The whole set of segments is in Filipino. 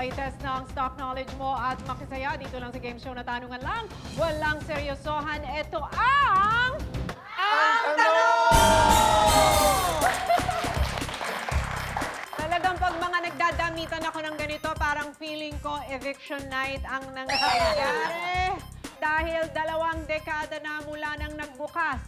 i-test ng stock knowledge mo at makisaya dito lang sa game show na tanungan lang. Walang seryosohan. Ito ang... Talagang pag mga nagdadamitan ako ng ganito, parang feeling ko eviction night ang nangyayari. Dahil 2 dekada na mula nang nagbukas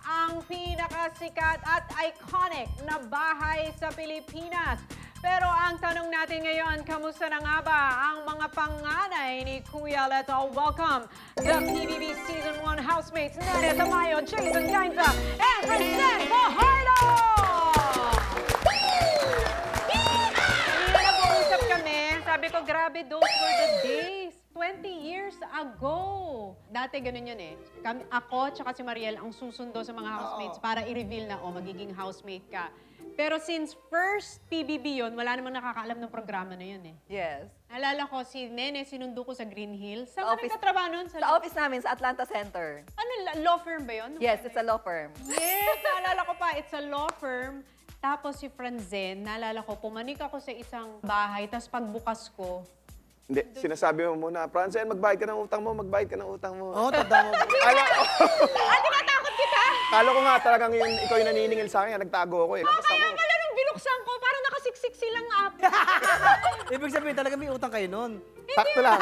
ang pinakasikat at iconic na bahay sa Pilipinas. Pero ang tanong natin ngayon, kamusta na nga ba ang mga panganay ni Kuya Leto? Welcome, the PBB Season 1 housemates, Nene Tamayo, Jason Gainza, and Francine Fajardo! Kanina nag-uusap kami, sabi ko, grabe, those were the days. 20 years ago. Dati ganun yun eh. Ako tsaka si Mariel ang susundo sa mga housemates para i-reveal na, magiging housemate ka. Pero since first PBB yun, wala namang nakakaalam ng programa na yun eh. Yes. Alala ko, si Nene sinundo ko sa Green Hills. Saan Sa ka office- nagtatrabaho nun? Sa office namin, sa Atlanta Center. Ano, law firm ba yun? Yes, it's a law firm. Yes, naalala ko pa, it's a law firm. Tapos si Franzen, naalala ko, pumanik ako sa isang bahay, tapos pagbukas ko, Hindi, sinasabi mo muna, Francine, magbayad ka ng utang mo, magbayad ka ng utang mo. Oo, tanda mo. tinatakot kita! Kala ko nga talagang yun, ikaw yung naniningil sa akin, nagtago ako eh. Labas Kaya ako. pala nung binuksan ko, parang nakasiksik silang up. Ibig sabihin talaga may utang kayo nun. Sakto lang.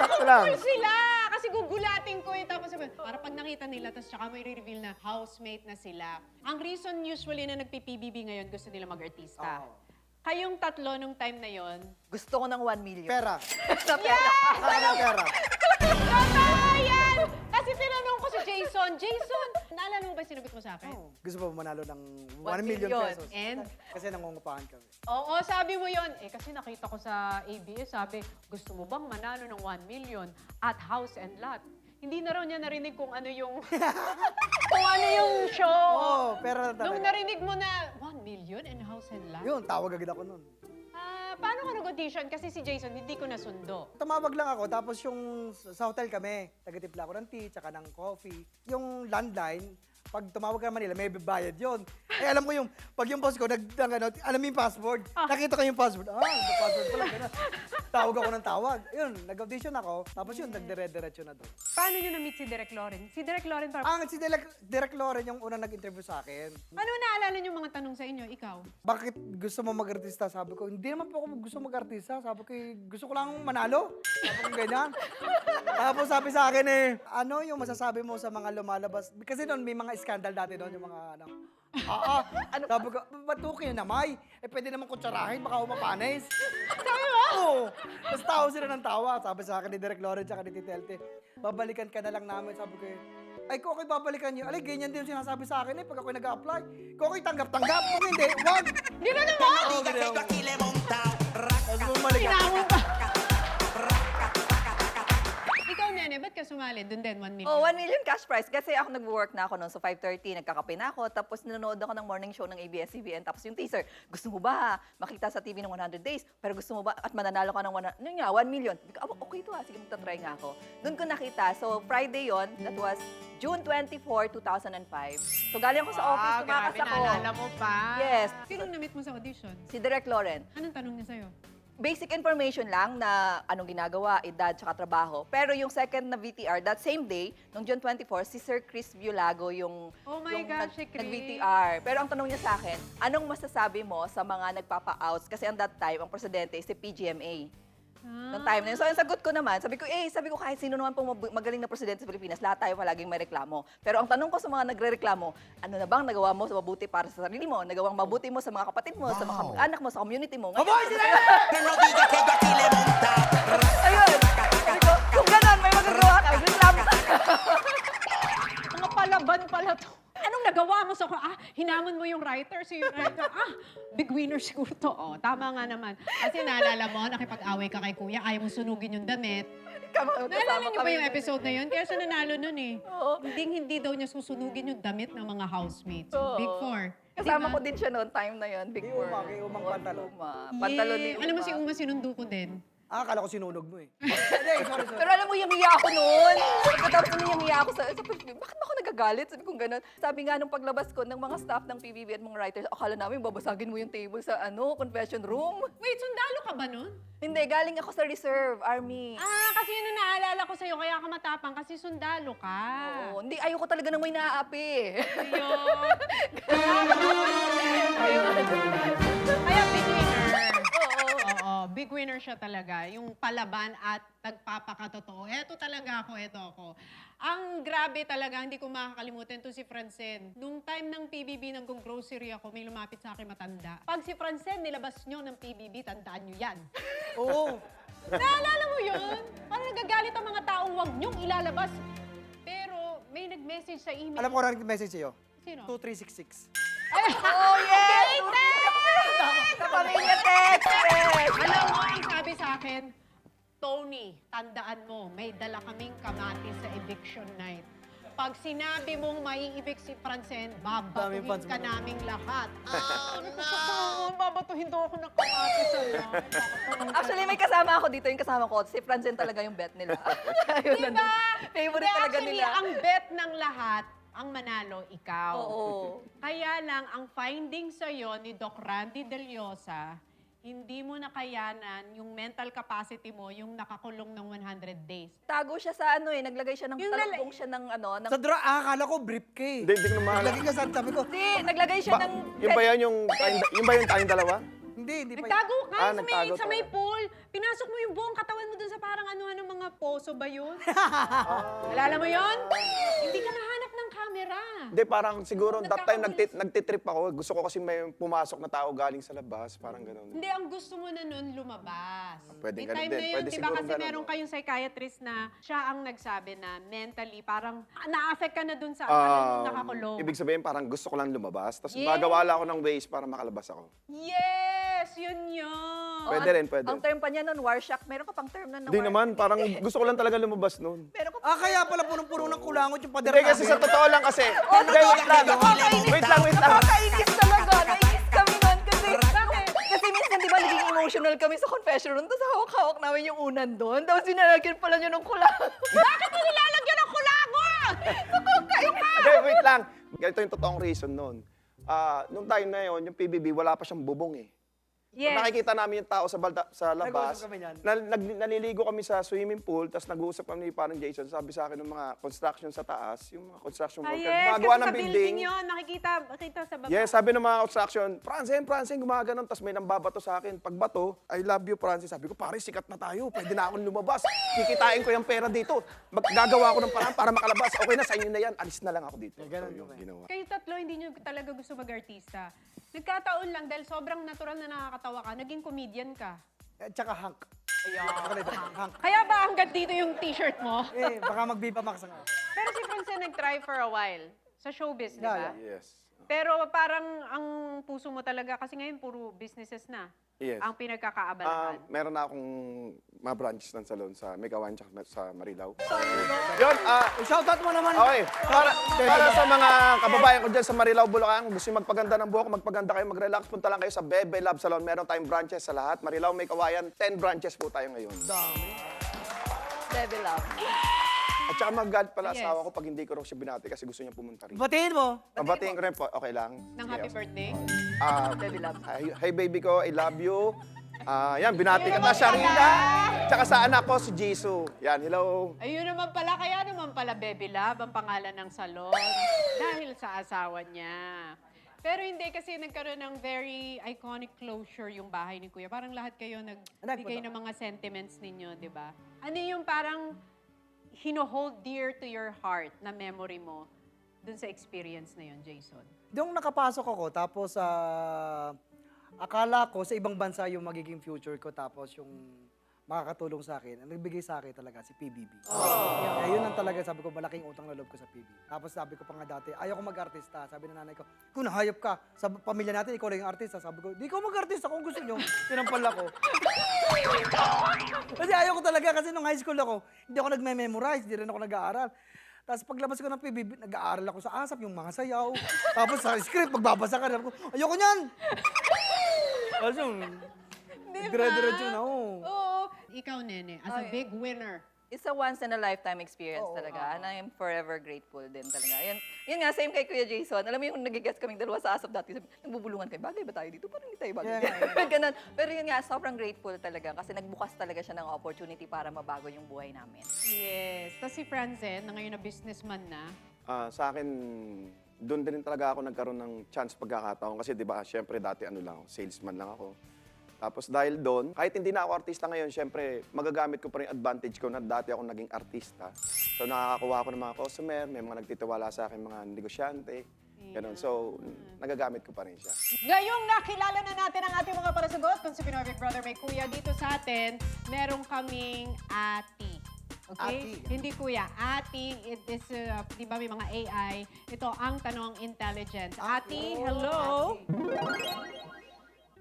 Sakto lang. Cool sila! Kasi gugulatin ko eh. Tapos sabi, para pag nakita nila, tapos tsaka may reveal na housemate na sila. Ang reason usually na nagpi-PBB ngayon, gusto nila mag-artista. Kayong tatlo nung time na yon. Gusto ko ng 1 million. Pera. Sa pera. Ano pera? Totoo yan! Kasi tinanong ko si Jason, Jason, naalala mo ba yung sinagot mo sa akin? Gusto mo manalo ng 1 1 million million. pesos? And? Kasi nangungupahan kami. Oo, sabi mo yon. Eh, kasi nakita ko sa ABS, sabi, gusto mo bang manalo ng 1 million at house and lot? Hindi na raw niya narinig kung ano yung kung ano yung show. Oo, pera na Nung talaga. narinig mo na 1 million and house and lot? Yun, tawag agad ako nun. Paano ka nag-audition? Kasi si Jason, hindi ko nasundo. Tumawag lang ako, tapos yung sa hotel kami, tagatipla ako ng tea, tsaka ng coffee. Yung landline, pag tumawag ka naman nila, may bayad yun. Eh, alam ko yung, pag yung boss ko, alam mo yung password. Nakita ko yung password. May password pala, gano'n. Tawag ako ng tawag. Yun, nag-audition ako, tapos yun, nagdire-diretso na doon. Paano nyo na-meet si Direk Loren? Si Direk Loren, Si Direk Loren yung unang nag-interview sa akin. ano naalala nyo mga tanong sa inyo? Ikaw? Bakit gusto mo mag-artista? Sabi ko, hindi naman po ako gusto mag-artista. Sabi ko, gusto ko lang manalo. Sabi ko ganyan. Tapos sabi sa akin ano yung masasabi mo sa mga lumalabas? Kasi doon may mga scandal dati doon, yung mga ano. Sabi ko, ba't okay na may? Pwede naman kutsarahin, baka umapanis. Sabi mo? Oo. Tapos tawa sila ng tawa. Sabi sa akin ni Direk Loren tsaka ni Tita Elte, babalikan ka na lang namin. Sabi ko, ay, kung ako'y babalikan niyo, alay, ganyan din yung sinasabi sa akin pag ako'y nag-a-apply. Kung ako'y tanggap-tanggap, kung hindi, wag! Hindi na naman! Oo, ganyan. Tapos bumalik ako. Tinawag pa! Ikaw, Nene, ba't ka sumali? Doon din, 1 million. Oh, 1 million cash prize. Kasi ako nag-work na ako noon. So 5:30, nagkakape na ako. Tapos nanonood ako ng morning show ng ABS-CBN. Tapos yung teaser, gusto mo ba makita sa TV ng 100 days? Pero gusto mo ba at mananalo ka ng 1 million? Sabi ko, okay to sige, magta-try nga ako. Doon ko nakita. So Friday yon, that was June 24, 2005. So galing ako sa office, tumakas grabe, ako. naalala mo pa. Yes. Sinong na-meet mo sa audition? Si Direk Loren. Anong tanong niya sa'yo? Basic information lang na anong ginagawa, edad, tsaka trabaho. Pero yung second na VTR, that same day, nung June 24, si Sir Chris Violago yung, Oh my gosh, si Chris. nag-VTR. Pero ang tanong niya sa akin, anong masasabi mo sa mga nagpapa-outs? Kasi ang that time, ang presidente si PGMA. Noong time na yun. So, ang sagot ko naman, sabi ko kahit sino naman pong magaling na presidente sa Pilipinas, lahat tayo palaging may reklamo. Pero ang tanong ko sa mga nagre-reklamo, ano na bang nagawa mo sa mabuti para sa sarili mo? Nagawang mabuti mo sa mga kapatid mo, sa mga anak mo, sa community mo? Maboy sila! Ayun! Sabi ko, kung gano'n, may magagawa ka, reklamo ka. Mga palaban pala to. Anong nagawa mo sa hinamon mo yung writer, si writer, big winner siguro to. Tama nga naman. Kasi naalala mo, nakipag-away ka kay kuya, ayaw mo sunugin yung damit. Naalala niyo ba yung episode na yun? Kaya siya nanalo nun eh. Oo. Hindi daw niya susunugin yung damit ng mga housemates. Oo. Big Four. Kasama ko din siya noon, time na yun, Big Kay Four. Uma, kay Umang Pantalon. Pantalon ni Alam mo si Uma sinundo ko din. Akala ko sinunog mo eh. Hindi, sorry. Pero alam mo, yamiya ako noon. Pagkatapos na yamiya ako sabi ko, bakit ba ako nagagalit? Sabi ko gano'n. Sabi nga nung paglabas ko ng mga staff ng PBB at mga writers, akala namin babasagin mo yung table sa confession room. Wait, sundalo ka ba nun? Hindi, galing ako sa reserve, army. Kasi yun ang naalala ko sa'yo, kaya ka matapang kasi sundalo ka. Oo, hindi, ayoko talaga nang may naaapi. Ayun. Ayun. Kaya big winner. Oo. Oo, big winner siya talaga. Yung palaban at nagpapakatotoo. Eto talaga ako, eto ako. Ang grabe talaga, hindi ko makakalimutan to si Francen. Nung time ng PBB, nag-grocery ako, may lumapit sa akin matanda. Pag si Francen nilabas nyo ng PBB, tandaan nyo yan. Oo. Naalala mo yun? Parang nagagalit ang mga taong wag nyong ilalabas. Pero may nag-message sa email. Alam ko na message sa'yo. Sino? 2366. Oh, yes! Sa pamilya text! Alam mo, ang sabi sa akin, Tony, tandaan mo, may dala kaming kamatis sa eviction night. Pag sinabi mong maiibig si Francen, babatuhin fans ka mo. naming lahat. Babatuhin daw ako ng kamatis. Actually, may kasama ako dito. Yung kasama ko, si Francen talaga yung bet nila. Ayun, Diba? favorite talaga Actually, nila. ang bet ng lahat, ang manalo, ikaw. Oo. Kaya lang, ang finding sa'yo ni Doc Randy Del Llosa, hindi mo nakayanan yung mental capacity mo, yung nakakulong ng 100 days. Tago siya sa naglagay siya ng, Yung talagpong siya ng ng... Sa akala ko brief ka eh. Hindi ko na mahalala. Naglagay ka sa sabi ko, Hindi, naglagay siya ng... Yung ba yan yung ba yung tayong dalawa? hindi pa. Nagtago ka nagtago sa may talaga. pool. Pinasok mo yung buong katawan mo dun sa parang ano-ano mga poso ba yun? Alala mo yun? Hindi ka nahanap ng camera. Hindi, parang siguro that time Nagkakagulis. nagtitrip ako. Gusto ko kasi may pumasok na tao galing sa labas. Parang gano'n. Hindi, ang gusto mo na nun lumabas. Pwede May ganun time din. na yun, Pwede di ba? siguro Kasi ganun, meron no? kayong psychiatrist na siya ang nagsabi na mentally parang na-affect ka na dun sa nung nakakulong. Ibig sabihin, parang gusto ko lang lumabas. Tapos Yes. magawala ako ng ways para makalabas ako. Yes! Yun yun! Pwede rin, pwede. Ang term pa niya nun, Warshock. Meron ka pang term nun na Hindi Warshock. naman, parang gusto ko lang talaga lumabas noon. Meron ka Kaya pala punong-puno ng kulangot yung pader Hindi, kasi sa totoo lang kasi. Hindi, wait lang. Wait lang. Nakakainis talaga. Nainis kami nun kasi... Kasi minsan, di ba, naging emotional kami sa confession room. Tapos hawak-hawak namin yung unan doon. Tapos sinalagyan pala niyo ng kulangot. Bakit mo nilalagyan ng kulangot? Hindi, wait lang. Ganito yung totoong reason noon. Nung time na yun, yung PBB, wala pa siyang bubong eh. Yes. Nakikita namin yung tao sa labas. Nag-uusap kami niyan. Naliligo kami sa swimming pool, tapos nag-uusap kami ni parang Jason. Sabi sa akin ng mga construction sa taas, yung mga construction worker, Yes, gumagawa kasi ng sa building. building yun, makikita sa baba. Yes, sabi ng mga construction, Francen, gumaganon. Tapos may nambabato sa akin. Pagbato, I love you, Francen. Sabi ko, pare, sikat na tayo. Pwede na akong lumabas. Kikitain ko yung pera dito. Gagawa ko ng paraan para makalabas. Okay na, sa inyo na yan. Alis na lang ako dito. ganun So, yung naman. ginawa. Kayo tatlo, hindi nyo talaga gusto mag-artista. Nagkataon lang dahil sobrang natural na nakakatawa ka, naging comedian ka. Tsaka Hank. Hank. Kaya ba hanggat dito yung t-shirt mo? Baka mag-Viva Max nga. Pero si Francen nag-try for a while sa showbiz, di ba? Yeah, Yes. Pero parang ang puso mo talaga, kasi ngayon puro businesses na Yes. ang pinagkakaabalahan. Meron na akong mga branches ng salon sa Megawan tsaka sa Marilao. Yun, Shoutout mo naman. okay. Para sa mga kababayan ko dyan sa Marilao, Bulacan, kung gusto nyo magpaganda ng buhok, magpaganda kayo, mag-relax, punta lang kayo sa Bebe Lab Salon. Meron tayong branches sa lahat. Marilao, may kawayan, 10 branches po tayo ngayon. Level up. At saka mag-guard pala Yes. asawa ko pag hindi ko raw siya binati kasi gusto niya pumunta rin. Batiin mo. Mabatiin ko rin po, okay lang. Ng Sige, happy okay. birthday. Level up. Hi baby ko, I love you. Yan, binati ka na, Sharina. Tsaka sa anak ko, si Jisoo. Yan, hello. Ayun naman pala, kaya naman pala Baby Love ang pangalan ng salon. Dahil sa asawa niya. Pero hindi kasi nagkaroon ng very iconic closure yung bahay ni Kuya. Parang lahat kayo nagbigay ng mga sentiments ninyo, di ba? Ano yung parang hino-hold dear to your heart na memory mo dun sa experience na yun, Jason? Doong nakapasok ako, tapos akala ko sa ibang bansa yung magiging future ko, tapos yung makakatulong sa akin, ang nagbigay sa akin talaga si PBB. Yun ang talaga, sabi ko, malaking utang na loob ko sa PBB. Tapos sabi ko pa nga dati, ayaw ko mag-artista. Sabi ng nanay ko, kung nahayop ka, sa pamilya natin, ikaw lang yung artista. Sabi ko, di ko mag-artista kung gusto nyo. Tinampal ako. Kasi ayaw ko talaga, kasi nung high school ako, hindi ako nagme-memorize, hindi rin ako nag-aaral. Tapos paglabas ko ng PBB, nag-aaral ako sa ASAP, yung mga sayaw. Tapos sa script, magbabasa ka. Sabi ko, ayoko niyan! Tapos yung, dire-diretso na, oo. Oo. ikaw, Nene, as a Ay. big winner. It's a once-in-a-lifetime experience talaga. And I'm forever grateful din talaga. Yun nga, same kay Kuya Jason. Alam mo yung nagigets kaming dalawa sa ASAP dati. Sabi, nagbubulungan kayo, bagay ba tayo dito? Parang hindi tayo bagay. Ganun. Pero yun nga, sobrang grateful talaga kasi nagbukas talaga siya ng opportunity para mabago yung buhay namin. Yes. Tapos si Francen, na ngayon na businessman na, Sa akin, doon din talaga ako nagkaroon ng chance pagkakataon. Kasi di ba, syempre dati ano lang, salesman lang ako. Tapos dahil doon, kahit hindi na ako artista ngayon, syempre magagamit ko pa rin advantage ko na dati ako naging artista. So nakakakuha ako ng mga customer, may mga nagtitiwala sa akin, mga negosyante. Ganun. So, nagagamit ko pa rin siya. ngayong nakilala na natin ang ating mga parasagot, kung si Pinoy Big Brother may kuya dito sa atin, meron kaming ati. Okay? Ati. Hindi kuya. Ati, it is, di ba may mga AI? Ito ang tanong intelligence. Ati, hello?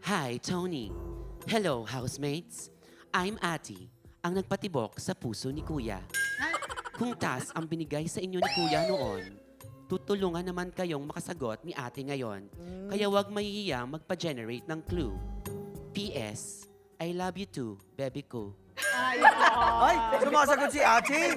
Hi, Tony. Hello, housemates. I'm Ati, ang nagpatibok sa puso ni Kuya. Kung task ang binigay sa inyo ni Kuya noon, tutulungan naman kayong makasagot ni Ate ngayon. Kaya huwag mahihiyang magpa-generate ng clue. P.S. I love you too, baby ko. Ay, sumasagot si Ate.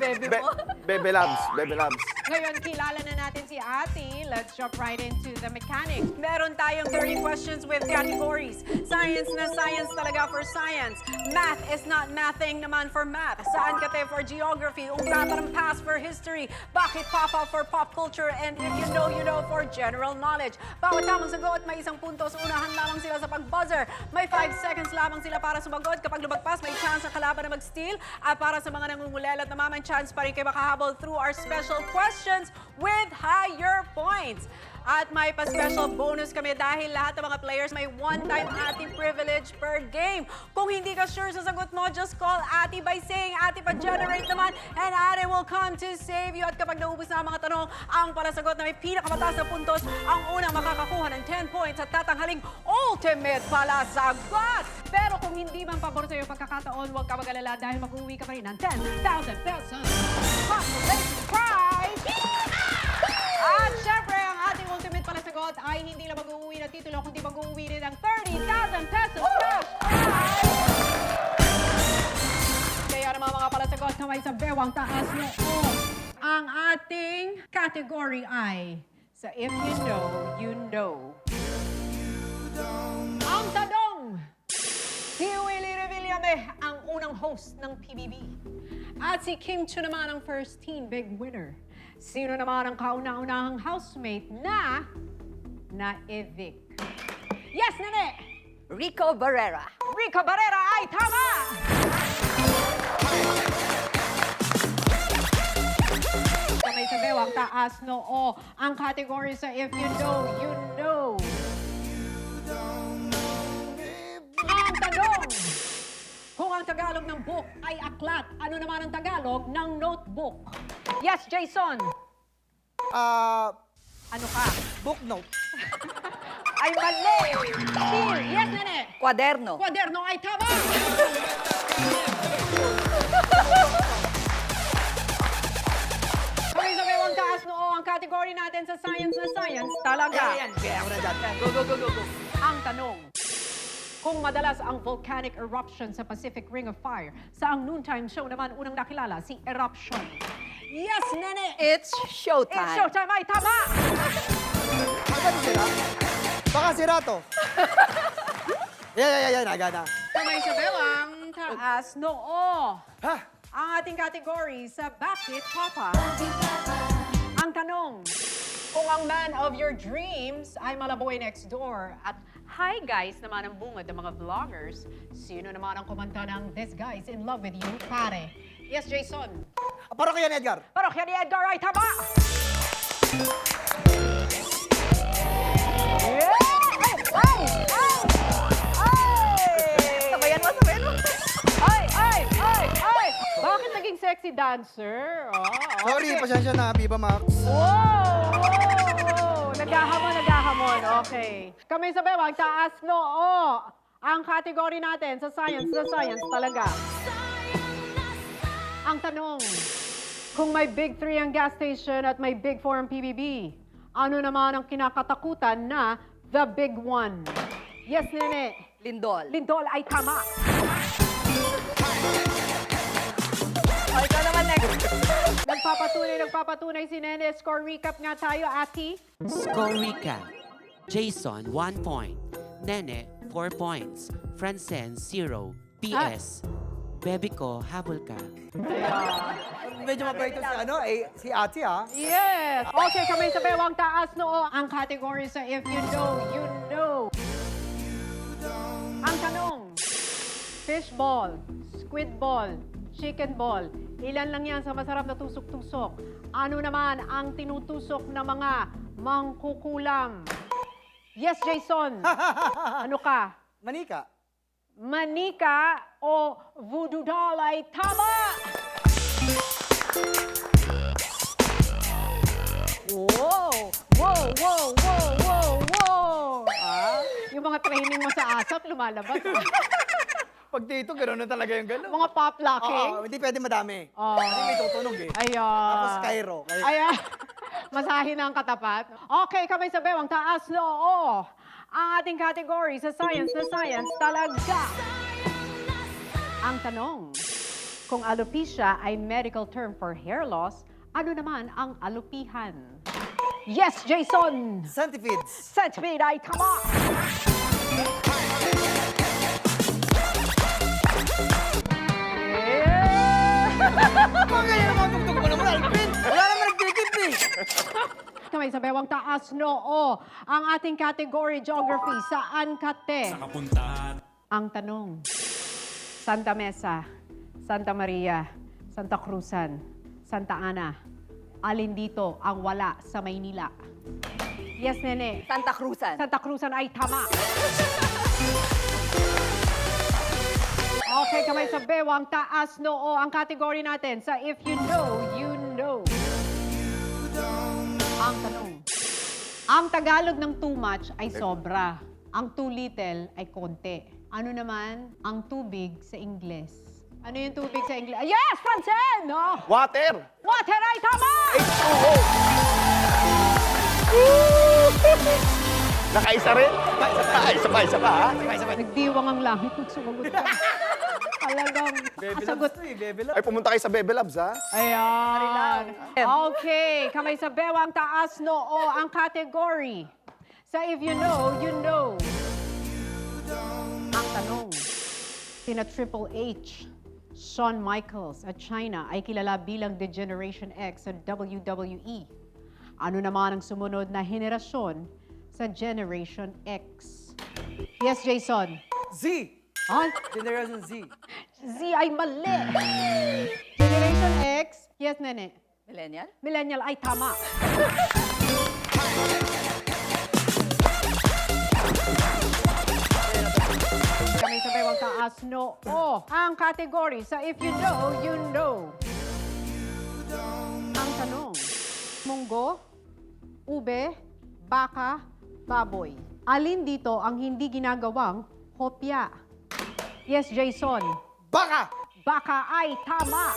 Bebe Labs, Bebe Labs. Ngayon, kilala na natin si Ate. Let's jump right into the mechanics. Meron tayong 30 questions with categories. Science na science talaga for science. Math is not mathing naman for math. Saan kate for geography. Ungkapan pass for history. Bakit papa for pop culture. And if you know for general knowledge. Bawat tamang sagot, may isang puntos. Unahan lamang sila sa pag-buzzer. May 5 seconds lamang sila para sumagot. Kapag lumagpas, may chance ang kalaban na mag-steal. At para sa mga nangungulela at namamang chance pa rin kayo makahabol through our special questions with higher points. At may pa-special bonus kami dahil lahat ng mga players may one-time Ati privilege per game. Kung hindi ka sure sa sagot mo, just call Ati by saying Ati pa-generate naman and Ati will come to save you. At kapag naubos na ang mga tanong, ang palasagot na may pinakamataas na puntos, ang unang makakakuha ng 10 points at tatanghaling ultimate palasagot. Pero kung hindi man pabor sa'yo yung pagkakataon, huwag ka mag-alala dahil mag-uwi ka pa rin ng 10,000 pesos. Consolation prize! At syempre, ang ating ultimate palasagot ay hindi lang mag-uwi ng titulo, kundi mag-uwi rin ng 30,000 pesos cash prize! Kaya naman mga palasagot, kamay sa bewang taas noon. Ang ating category ay sa If You Know, You Know. Ang tanong, si Willie Revillame ang unang host ng PBB. At si Kim Chu naman ang first teen big winner. Sino naman ang kauna-unahang housemate na na-evict? Yes, Nene! Rico Barrera. Rico Barrera ay tama! Kamay sa bewang taas noo. Ang category sa If You Know, You Know. Ang tanong, kung ang Tagalog ng book ay aklat, ano naman ang Tagalog ng notebook? Yes, Jason! Ano ka? Book note. Ay mali! Steel! Yes, Nene! Kwaderno. Kwaderno ay tama! Kamay sa bewang taas noo, ang category natin sa science na science talaga. Kaya ako na dyan. Go. Ang tanong, kung madalas ang volcanic eruption sa Pacific Ring of Fire, sa ang noontime show naman unang nakilala si Eruption. Yes, Nene! It's showtime. It's showtime ay tama! Agad sira? Baka sira to. Yan, agad na. Kamay sa bewang taas noo. Ha? Ang ating category sa Bakit Papa. Ang tanong, kung ang man of your dreams ay malaboy next door at hi guys naman ang bungad ng mga vloggers, sino naman ang kumanta ng This Guy's in Love with You, pare? Yes, Jason. Parang kaya ni Edgar. Parokya ni Edgar ay tama! Yeah! Sabayan mo. Ay! Bakit naging sexy dancer? Oh, Sorry, okay. pasensya na, Viva Max. Wow! Naghahamon. Okay. Kami sa bewang, taas noo. Ang category natin sa science talaga. Ang tanong, kung may Big 3 ang gas station at may Big 4 ang PBB, ano naman ang kinakatakutan na the Big One? Yes, Nene. Lindol. Lindol ay tama. magpapatunay si Nene. Score recap nga tayo, Ati. Score recap. Jason, 1 point. Nene, 4 points. Francen, 0. PS. Baby ko, habol ka. Medyo mabait to si Ate ha. Yes! Okay, kamay sa bewang taas noo. Ang category sa If You Know, You Know. Ang tanong, fish ball, squid ball, chicken ball. Ilan lang yan sa masarap na tusok-tusok. Ano naman ang tinutusok ng mga mangkukulam? Yes, Jason. Ano ka? Manika. Manika o voodoo doll ay tama! Wow! Wow! Wow! Wow! Wow! Wow! Yung mga training mo sa ASAP, lumalabas. Pag dito, gano'n na talaga yung gano'n. Mga pop locking. Oo, hindi pwede madami. Oo. Kasi may tutunog eh. Ayan. Tapos Cairo. Ayan. Masahin ang katapat. Okay, kamay sa bewang taas noo. Ang ating category sa science na science talaga. Ang tanong, kung alopecia ay medical term for hair loss, ano naman ang alopihan? Yes, Jason! Centipedes. Centipede ay tama! Mga ganyan naman tugtog mo naman, Alvin. Wala naman nagtitip eh. Kamay sa bewang taas noo. Ang ating category geography, saan ka te? Ang tanong, Santa Mesa, Santa Maria, Santa Cruzan, Santa Ana. Alin dito ang wala sa Maynila? Yes, Nene. Santa Cruzan. Santa Cruzan ay tama. Okay, kamay sa bewang taas noo. Ang category natin sa If You Know, You Know. Ang tanong, ang Tagalog ng too much ay sobra. Ang too little ay konti. Ano naman ang tubig sa Ingles? Ano yung tubig sa Ingles? Yes, Francen! No? Water! Water ay tama! H2O! Nakaisa rin? Isa pa, ha? Nagdiwang ang langit kung sumagot ka. Talagang kasagot. Ay, pumunta kayo sa Bebe Labs, ha? Ayan. Okay, kamay sa bewang taas noo. Ang category sa If You Know, You Know. Ang tanong, sina Triple H, Shawn Michaels at China ay kilala bilang The Generation X sa WWE. Ano naman ang sumunod na henerasyon sa Generation X? Yes, Jason. Z. Ah, Generation Z. Z ay mali. Generation X, yes, Nene. Millennial? Millennial ay tama. Kami sa bewang taas, no. Ang category sa If You Know, You Know. Ang tanong, munggo, ube, baka, baboy. Alin dito ang hindi ginagawang hopya? Yes, Jason. Baka. Baka ay tama.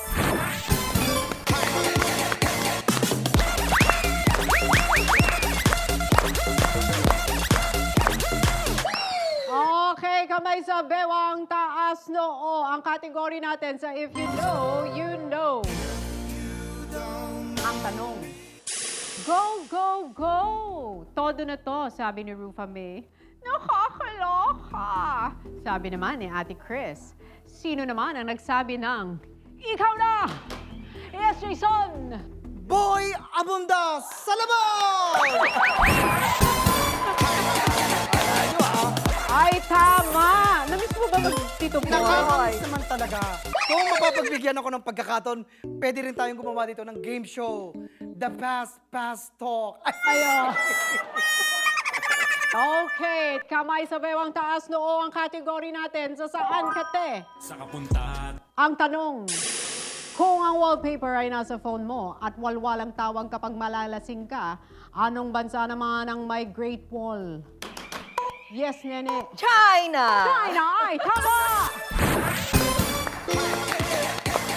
Okay, kamay sa bewang taas noo. Ang category natin sa If You Know, You Know. Ang tanong, go, go, go! Todo na to, sabi ni Rufa May. Nakakaloka! Sabi naman ni Ate Chris. Sino naman ang nagsabi ng, ikaw na! Yes, Jason! Boy Abunda sa labas! Ay, tama! Namiss mo ba mag-Tito Boy? Nakakamiss naman talaga. Kung mapapagbigyan ako ng pagkakataon, pwede rin tayong gumawa dito ng game show. The Past Talk. Ayo. Okay, kamay sa bewang taas noo ang category natin. Sa saan ka te? Sa kapuntahan. Ang tanong, kung ang wallpaper ay nasa phone mo at walwalang tawag kapag malalasing ka, anong bansa naman ang may Great Wall? Yes, Nene. China! China ay tama!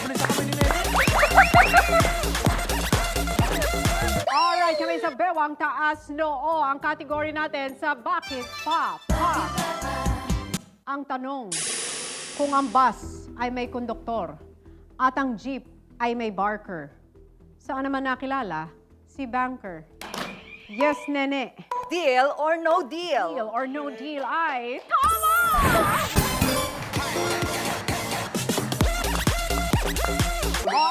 Bilis ako ni Nene. Alright, kami sa bewang taas noo. Ang category natin sa Bakit Pa? Ang tanong, kung ang bus ay may konduktor at ang jeep ay may barker, Saan naman nakilala? Si banker. Yes, nene. Deal or no deal? Deal or no deal ay tama!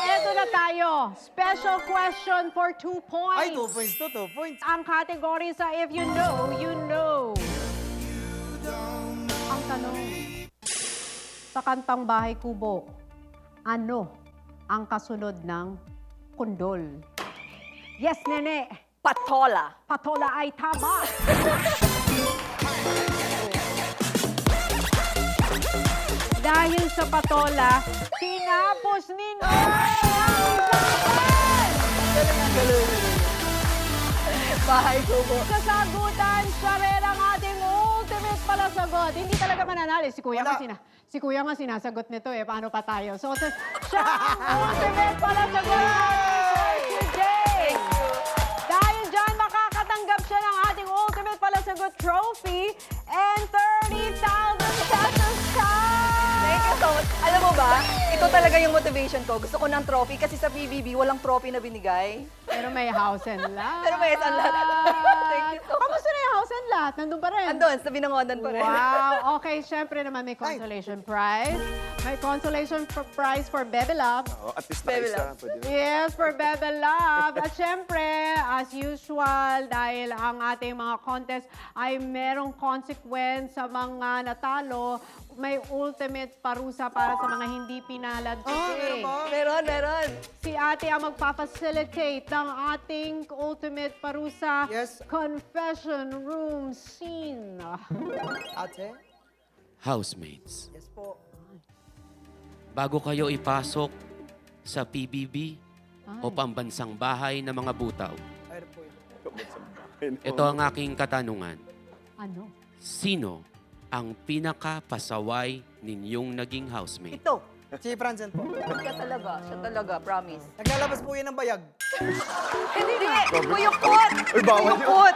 Eto na tayo. Special question for 2 points. Ay, 2 points to, 2 points. Ang category sa If You Know, You Know. Ang tanong, sa kantang Bahay Kubo, ano ang kasunod ng kundol? Yes, nene. Patola. Patola ay tama. Dahil sa patola, tinapos ni Noel ang usapan! Bahay kubo. Kasagutan, siya rin ang ating ultimate palasagot. Hindi talaga mananalo. Si Kuya nga sinasagot nito eh. Paano pa tayo? So, siya ang ultimate palasagot natin for today. Dahil dyan, makakatanggap siya ng ating ultimate palasagot trophy and 30,000 pesos cash! Thank you so much. Alam mo ba, ito talaga yung motivation ko. Gusto ko ng trophy kasi sa PBB, walang trophy na binigay. Pero may house and lot. Pero may house and lot. Thank you so much. Kamusta na yung house and lot? Nandun pa rin? Andun, sa binangonan pa rin. Wow! Okay, syempre naman may consolation prize. May consolation prize for Bebe Love. Oh, at least Baby isa. love. Pwede na. Yes, for Bebe Love. At syempre, as usual, dahil ang ating mga contest ay merong consequence sa mga natalo, may ultimate parusa para sa mga hindi pinalad today. Meron. Si ate ang magpa-facilitate ng ating ultimate parusa. Yes. Confession room scene. Ate? Housemates, Yes po. bago kayo ipasok sa PBB o pambansang bahay ng mga butaw, Ayun po yun. ito ang aking katanungan. Ano? Sino ang pinakapasaway ninyong naging housemate? Ito. Si Francen po. Siya talaga, promise. Naglalabas po yan ng bayag. Hindi! Kuyukot! Uy, bawal yun. Kuyukot!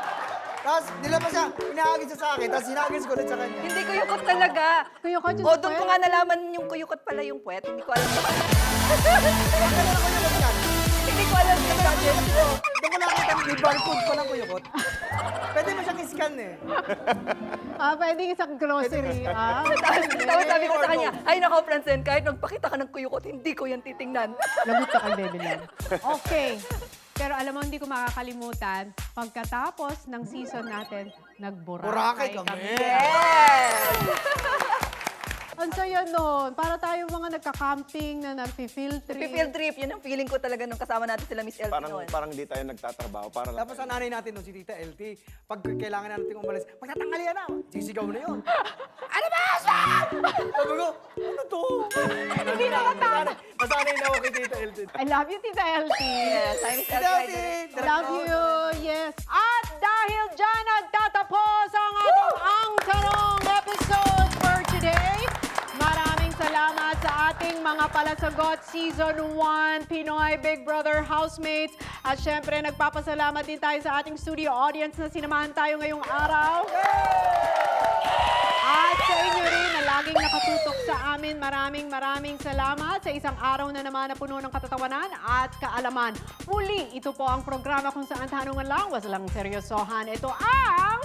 Tapos nilabas siya, inaagis siya sa akin, tapos hinagis ko ulit sa kanya. Hindi kuyukot talaga. Kuyukot yung O, sa doon ko puwet? nga nalaman yung kuyukot pala yung puwet. Hindi ko alam. Hindi ko alam yung gadget ko. Doon ko nakita, may barcode pa ng kuyukot. Pwede mo siyang i-scan eh. Pwede isang grocery. Tapos sabi ko sa kanya, ay nako, Francen, kahit magpakita ka ng kuyukot, hindi ko yan titingnan. Lagot ka kay Bebe Love. Okay. Pero alam mo, hindi ko makakalimutan, pagkatapos ng season natin, Boracay nagboracay kami. Yes! Ang saya nun. Para tayo mga nagka-camping na nag-field trip. Field trip, yun ang feeling ko talaga nung kasama natin sila Miss Elfie noon. Parang hindi tayo nagtatrabaho. Para lang. Tapos ang nanay natin nung si Tita LT, pag kailangan natin umalis, magtatangalian na. Sisigaw na yun. Ano ba? Sabi ko, ano to? Hindi nakatama. Masanay na ako kay Tita LT. I love you, Tita LT. Yes, I'm Miss Tita Elfie. LT! Love you, yes. At dahil dyan nagtatapos ang ating Ang Tanong episode for today. Maraming salamat sa ating mga palasagot Season 1 Pinoy Big Brother Housemates. At syempre, nagpapasalamat din tayo sa ating studio audience na sinamahan tayo ngayong araw. At sa inyo rin na laging nakatutok sa amin, maraming salamat sa isang araw na naman na puno ng katatawanan at kaalaman. Muli, ito po ang programa kung saan tanungan lang, walang seryosohan. Ito ang